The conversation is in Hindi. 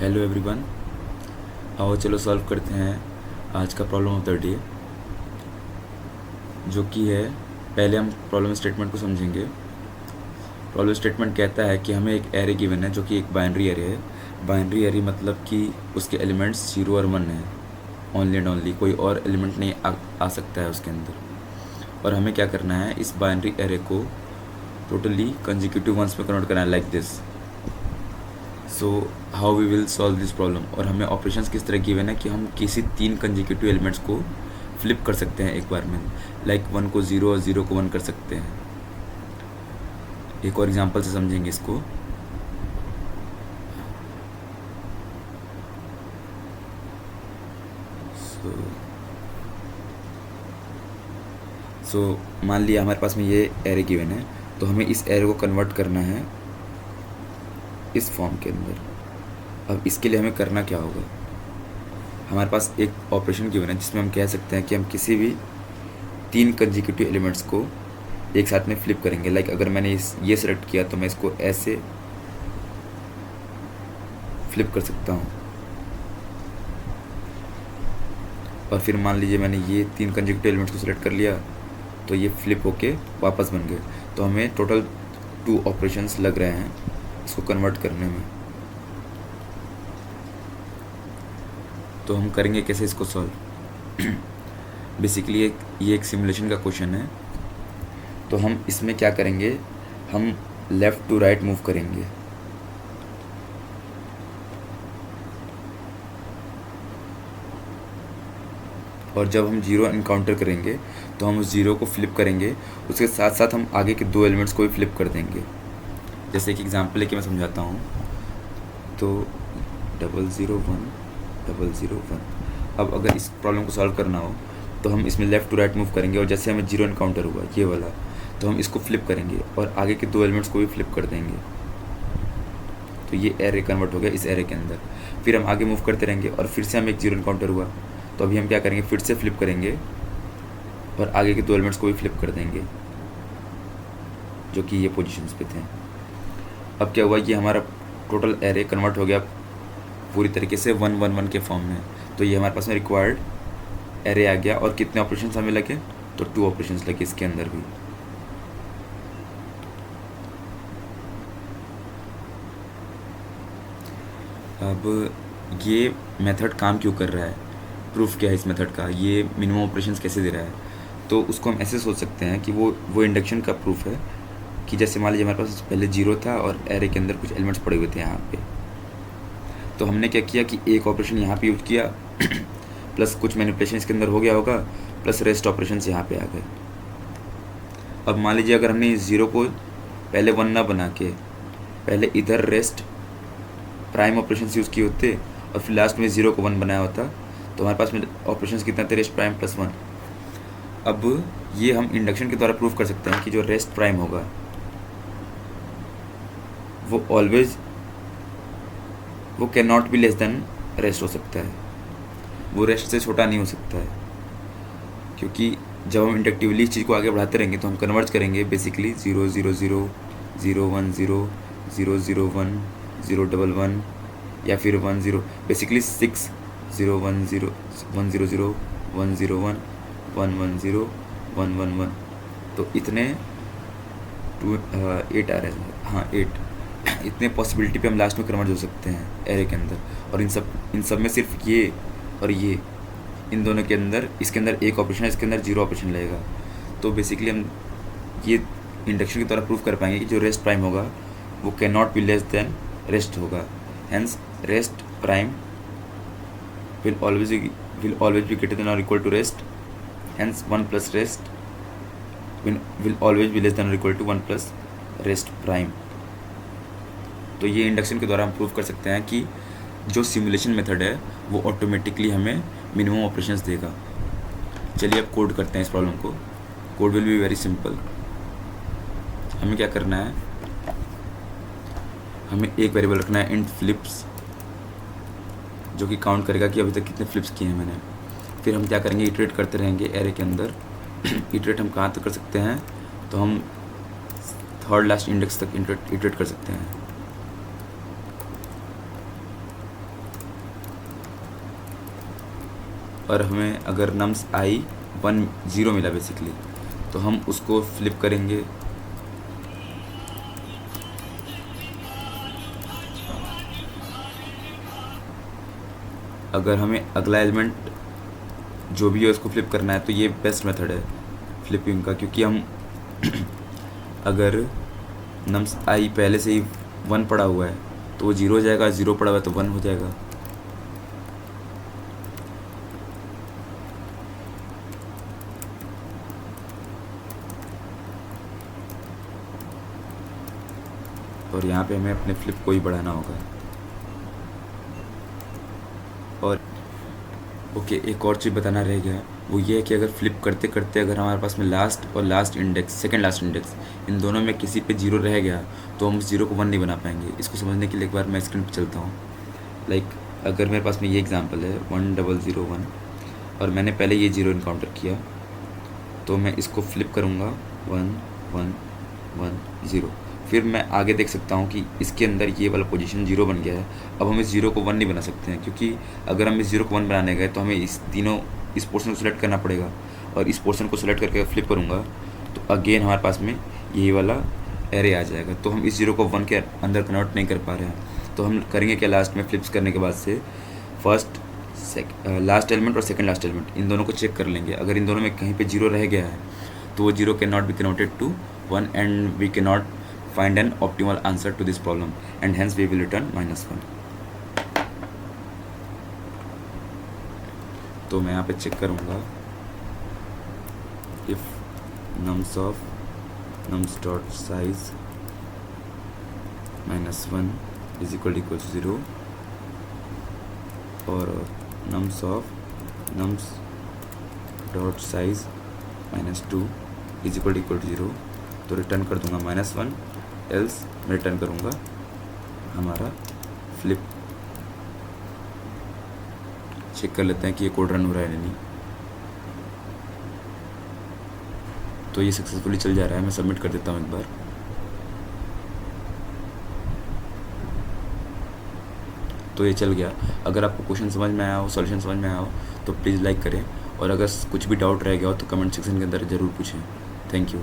Hello everyone. आओ चलो सॉल्व करते हैं आज का प्रॉब्लम ऑफ द डे, जो कि है, पहले हम प्रॉब्लम स्टेटमेंट को समझेंगे। प्रॉब्लम स्टेटमेंट कहता है कि हमें एक एरे गिवन है जो कि एक बाइनरी एरे है। बाइनरी एरे मतलब कि उसके एलिमेंट्स 0 और 1 है, ओनली एंड ओनली, कोई और एलिमेंट नहीं आ सकता है उसके अंदर। और हमें क्या करना है, इस बाइनरी एरे को टोटली कंजिक्यूटिव वंस में कन्वर्ट करना है, like this. So how we will solve this problem. और हमें ऑपरेशंस किस तरह गिवन है कि हम किसी 3 कंजिक्यूटिव एलिमेंट्स को फ्लिप कर सकते हैं एक बार में, लाइक 1 को 0 और 0 को 1 कर सकते हैं। एक और एग्जांपल से समझेंगे इसको। सो मान लिया हमारे पास में ये एरे गिवन है, तो हमें इस एरे को कन्वर्ट करना है इस फॉर्म के अंदर। अब इसके लिए हमें करना क्या होगा, हमारे पास एक ऑपरेशन गिवन है जिसमें हम कह सकते हैं कि हम किसी भी 3 कंजिक्यूटिव एलिमेंट्स को एक साथ में फ्लिप करेंगे। लाइक अगर मैंने ये सेलेक्ट किया तो मैं इसको ऐसे फ्लिप कर सकता हूँ, और फिर मान लीजिए मैंने ये 3 कंजिक्यूटिव एलिमेंट्स को सिलेक्ट कर लिया तो ये फ्लिप होके वापस बन गए। तो हमें टोटल 2 ऑपरेशंस लग रहे हैं इसको कन्वर्ट करने में। तो हम करेंगे कैसे इसको सॉल्व। बेसिकली ये एक सिमुलेशन का क्वेश्चन है। तो हम इसमें क्या करेंगे, हम लेफ़्ट टू राइट मूव करेंगे। और जब हम 0 इनकाउंटर करेंगे तो हम उस 0 को फ्लिप करेंगे, उसके साथ साथ हम आगे के 2 एलिमेंट्स को भी फ्लिप कर देंगे। जैसे कि एग्जांपल लेके मैं समझाता हूँ। तो 001 001। अब अगर इस प्रॉब्लम को सॉल्व करना हो तो हम इसमें लेफ़्ट टू राइट मूव करेंगे, और जैसे हमें 0 इनकाउंटर हुआ ये वाला, तो हम इसको फ्लिप करेंगे और आगे के 2 एलिमेंट्स को भी फ्लिप कर देंगे। तो ये एरे कन्वर्ट हो गया इस एरे के अंदर। फिर हम आगे मूव करते रहेंगे और फिर से हमें एक 0 इनकाउंटर हुआ, तो अभी हम क्या करेंगे, फिर से फ्लिप करेंगे और आगे के 2 एलिमेंट्स को भी फ्लिप कर देंगे जो कि ये पोजीशंस पे थे। अब क्या हुआ, ये हमारा टोटल एरे कन्वर्ट हो गया पूरी तरीके से 1 1 1 के फॉर्म में। तो ये हमारे पास में रिक्वायर्ड एरे आ गया। और कितने ऑपरेशंस हमें लगे, तो 2 ऑपरेशंस लगे इसके अंदर भी। अब ये मेथड काम क्यों कर रहा है, प्रूफ क्या है इस मेथड का, ये मिनिमम ऑपरेशंस कैसे दे रहा है। तो उसको हम ऐसे सोच सकते हैं कि वो इंडक्शन का प्रूफ है कि जैसे मान लीजिए हमारे पास पहले 0 था और एरे के अंदर कुछ एलिमेंट्स पड़े हुए थे यहाँ पे। तो हमने क्या किया कि एक ऑपरेशन यहाँ पे यूज किया प्लस कुछ मैनिपुलेशन इसके अंदर हो गया होगा, प्लस रेस्ट ऑपरेशंस यहाँ पे आ गए। अब मान लीजिए अगर हमने 0 को पहले 1 ना बना के पहले इधर रेस्ट प्राइम ऑपरेशंस यूज़ किए होते और फिर लास्ट में 0 को 1 बनाया होता, तो हमारे पास में ऑपरेशंस कितना थे, रेस्ट प्राइम प्लस 1। अब ये हम इंडक्शन के द्वारा प्रूव कर सकते हैं कि जो रेस्ट प्राइम होगा वो can not be less than rest हो सकता है, वो रेस्ट से छोटा नहीं हो सकता है। क्योंकि जब हम इंडक्टिवली इस चीज़ को आगे बढ़ाते रहेंगे तो हम कन्वर्ट करेंगे बेसिकली 0 0 0 0 1 0 0 0 1 0 1 1 या फिर 1 0, बेसिकली 6 0 1 0 1 0 0 1 0 1 1 1 0 1 1 1। तो इतने 8 आ रहे हैं, हाँ 8। इतने पॉसिबिलिटी पे हम लास्ट में कन्वर्ट हो सकते हैं एरे के अंदर। और इन सब में सिर्फ ये और ये, इन दोनों के अंदर, इसके अंदर एक ऑपरेशन है, इसके अंदर 0 ऑपरेशन लगेगा। तो बेसिकली हम ये इंडक्शन के द्वारा प्रूव कर पाएंगे कि जो रेस्ट प्राइम होगा वो can not be less than rest होगा। Hence rest prime will always be greater than or equal to rest. Hence 1 plus rest will always be less than or equal to 1 plus rest prime. तो ये इंडक्शन के द्वारा हम प्रूव कर सकते हैं कि जो सिमुलेशन मेथड है वो ऑटोमेटिकली हमें मिनिमम ऑपरेशंस देगा। चलिए अब कोड करते हैं इस प्रॉब्लम को। Code will be very simple. हमें क्या करना है, हमें एक वेरिएबल रखना है इंट फ्लिप्स, जो कि काउंट करेगा कि अभी तक कितने फ्लिप्स किए हैं मैंने। फिर हम क्या करेंगे, इटरेट करते रहेंगे एरे के अंदर। इटरेट हम कहाँ तक कर सकते हैं, तो हम थर्ड लास्ट इंडेक्स तक इटरेट कर सकते हैं। और हमें अगर नम्स आई 1 0 मिला बेसिकली, तो हम उसको फ्लिप करेंगे। अगर हमें अगला एलिमेंट जो भी है उसको फ्लिप करना है तो ये बेस्ट मेथड है फ्लिपिंग का, क्योंकि हम अगर नम्स आई पहले से ही 1 पड़ा हुआ है तो वो 0 हो जाएगा, 0 पड़ा हुआ है तो 1 हो जाएगा। और यहाँ पे हमें अपने फ्लिप को ही बढ़ाना होगा। और ओके, एक और चीज़ बताना रह गया, वो ये है कि अगर फ्लिप करते करते अगर हमारे पास में लास्ट और last index, second last index, इन दोनों में किसी पे 0 रह गया तो हम उस 0 को 1 नहीं बना पाएंगे। इसको समझने के लिए एक बार मैं स्क्रीन पर चलता हूँ। लाइक अगर मेरे पास में ये एग्जांपल है 1001 और मैंने पहले ये 0 इनकाउंटर किया, तो मैं इसको फ्लिप करूँगा 1 1 1 0। फिर मैं आगे देख सकता हूँ कि इसके अंदर ये वाला पोजीशन 0 बन गया है। अब हम इस 0 को 1 नहीं बना सकते हैं, क्योंकि अगर हम इस 0 को 1 बनाने गए तो हमें इस पोर्शन को सिलेक्ट करना पड़ेगा, और इस पोर्शन को सिलेक्ट करके फ्लिप करूँगा तो अगेन हमारे पास में यही वाला एरे आ जाएगा। तो हम इस 0 को 1 के अंदर कन्वर्ट नहीं कर पा रहे हैं। तो हम करेंगे क्या, लास्ट में फ्लिप्स करने के बाद से लास्ट एलिमेंट और सेकंड लास्ट एलिमेंट इन दोनों को चेक कर लेंगे। अगर इन दोनों में कहीं पे 0 रह गया है तो वो 0 can not be converted to 1 and we can not find an optimal answer to this problem, and hence we will return -1। तो मैं यहाँ पे चेक करूँगा if nums dot size -1 is equal to 0 और nums dot size -2 is equal to 0, तो रिटर्न कर दूंगा -1, एल्स मैं रिटर्न करूँगा हमारा फ्लिप। चेक कर लेते हैं कि ये कोड रन हो रहा है या नहीं। तो ये सक्सेसफुली चल जा रहा है। मैं सबमिट कर देता हूँ एक बार। तो ये चल गया। अगर आपको क्वेश्चन समझ में आया हो, सॉल्यूशन समझ में आया हो तो प्लीज़ लाइक करें, और अगर कुछ भी डाउट रह गया हो तो कमेंट सेक्शन के अंदर ज़रूर पूछें। Thank you.